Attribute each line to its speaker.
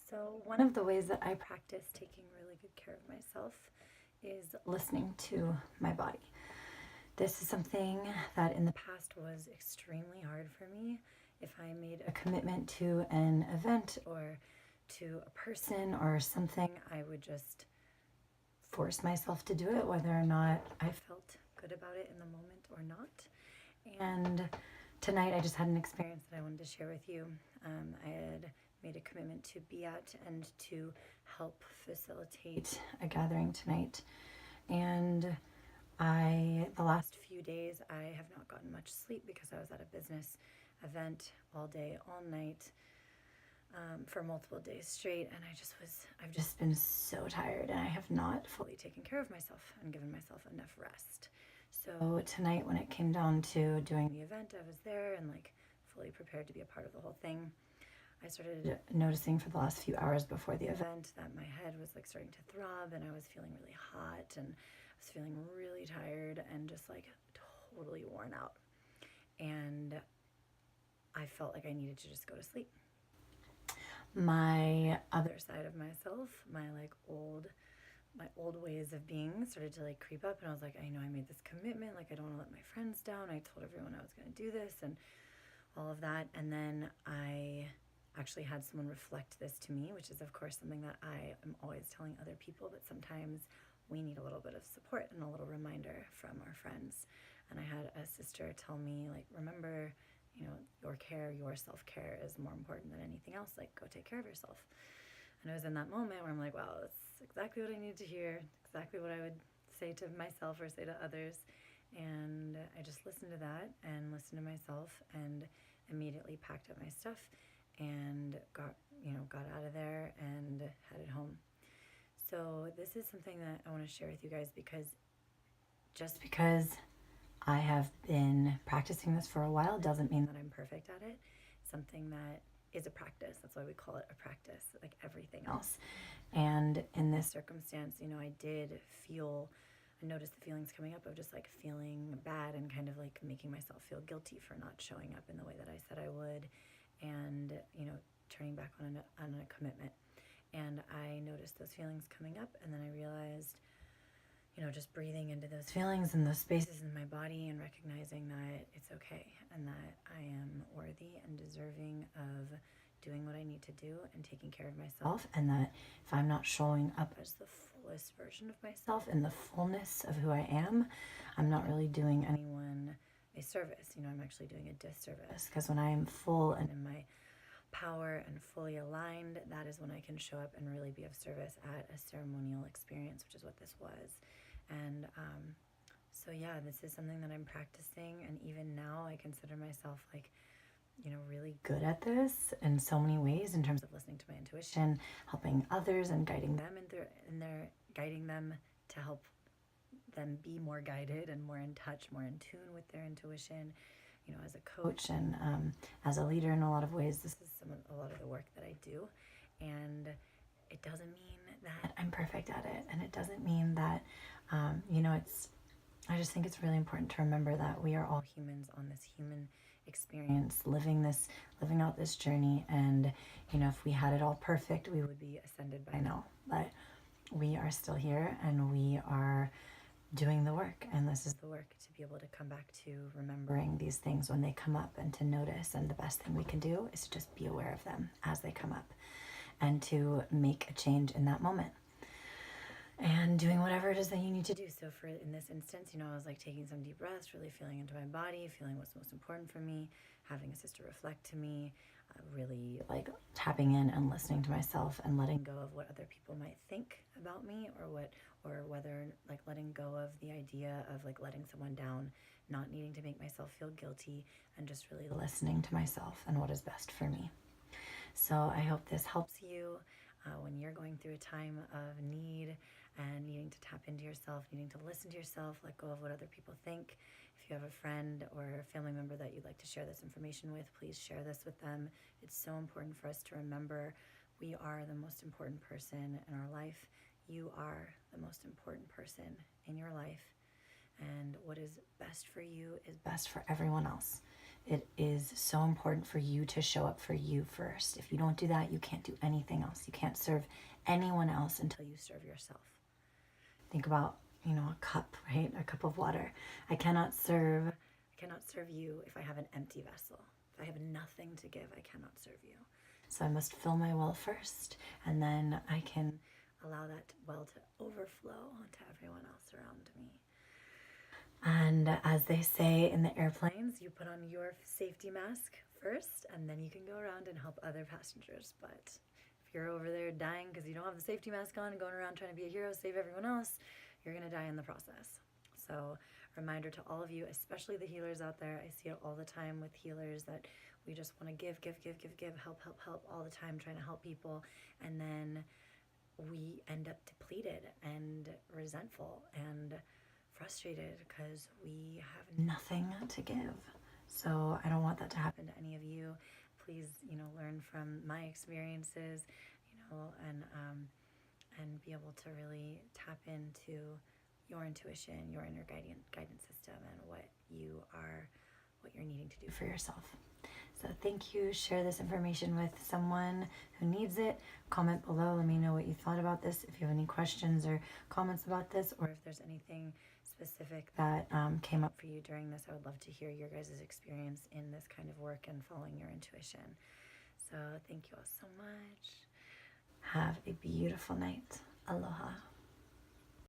Speaker 1: So, one of the ways that I practice taking really good care of myself is listening to my body. This is something that in the past was extremely hard for me. If I made a commitment to an event or to a person or something, I would just force myself to do it, whether or not I felt good about it in the moment or not. And tonight I just had an experience that I wanted to share with you. I had made a commitment to be at and to help facilitate a gathering tonight. And the last few days, I have not gotten much sleep because I was at a business event all day, all night, for multiple days straight. And I've just been so tired, and I have not fully taken care of myself and given myself enough rest. So tonight, when it came down to doing the event, I was there and like fully prepared to be a part of the whole thing. I started noticing for the last few hours before the event that my head was like starting to throb, and I was feeling really hot, and I was feeling really tired and just like totally worn out. And I felt like I needed to just go to sleep. My other side of myself, my old ways of being started to like creep up, and I was like, I know I made this commitment, like I don't want to let my friends down. I told everyone I was going to do this and all of that. And then I actually had someone reflect this to me, which is of course something that I am always telling other people, but sometimes we need a little bit of support and a little reminder from our friends. And I had a sister tell me, like, remember, your care, your self-care is more important than anything else. Like, go take care of yourself. And it was in that moment where I'm like, wow, that's exactly what I needed to hear, exactly what I would say to myself or say to others. And I just listened to that and listened to myself and immediately packed up my stuff and got out of there and headed home. So this is something that I want to share with you guys, because just because I have been practicing this for a while doesn't mean that I'm perfect at it. It's something that is a practice. That's why we call it a practice, like everything else. And in this circumstance, I noticed the feelings coming up of just like feeling bad and kind of like making myself feel guilty for not showing up in the way that I said I would, and turning back on a commitment. And I noticed those feelings coming up, and then I realized, just breathing into those feelings and those spaces in my body and recognizing that it's okay and that I am worthy and deserving of doing what I need to do and taking care of myself, and that if I'm not showing up as the fullest version of myself in the fullness of who I am, I'm not really doing anyone a service. I'm actually doing a disservice, because when I am full and in my power and fully aligned, that is when I can show up and really be of service at a ceremonial experience, which is what this was. And so yeah, this is something that I'm practicing, and even now I consider myself like, really good at this in so many ways, in terms of listening to my intuition, helping others and guiding them in their guiding them to help them be more guided and more in touch, more in tune with their intuition. As a coach and as a leader, in a lot of ways, this is a lot of the work that I do. And it doesn't mean that I'm perfect at it, and it doesn't mean that I just think it's really important to remember that we are all humans on this human experience, living out this journey. And if we had it all perfect, we would be ascended by now. But we are still here, and we are doing the work, and this is the work, to be able to come back to remembering these things when they come up, and to notice. And the best thing we can do is to just be aware of them as they come up, and to make a change in that moment, and doing whatever it is that you need to do. So in this instance, I was like taking some deep breaths, really feeling into my body, feeling what's most important for me, having a sister reflect to me, really like tapping in and listening to myself, and letting go of what other people might think about me, or whether like letting go of the idea of like letting someone down, not needing to make myself feel guilty, and just really listening to myself and what is best for me. So I hope this helps you when you're going through a time of need and needing to tap into yourself, needing to listen to yourself, let go of what other people think. If you have a friend or a family member that you'd like to share this information with, please share this with them. It's so important for us to remember we are the most important person in our life. You are the most important person in your life. And what is best for you is best for everyone else. it is so important for you to show up for you first. If you don't do that, you can't do anything else. You can't serve anyone else until you serve yourself. Think about, a cup, right? A cup of water. I cannot serve you if I have an empty vessel. If I have nothing to give, I cannot serve you. So I must fill my well first, and then I can allow that well to overflow onto everyone else around me. And as they say in the airplanes, you put on your safety mask first, and then you can go around and help other passengers. But if you're over there dying because you don't have the safety mask on and going around trying to be a hero, save everyone else, you're going to die in the process. So reminder to all of you, especially the healers out there. I see it all the time with healers that we just want to give, help all the time, trying to help people. And then we end up depleted and resentful and frustrated because we have nothing to give. So I don't want that to happen to any of you. Please, learn from my experiences, and be able to really tap into your intuition, your inner guidance system, and what you're needing to do for yourself. So thank you. Share this information with someone who needs it. Comment below. Let me know what you thought about this. If you have any questions or comments about this, or if there's anything specific that came up for you during this, I would love to hear your guys' experience in this kind of work and following your intuition. So thank you all so much. Have a beautiful night. Aloha.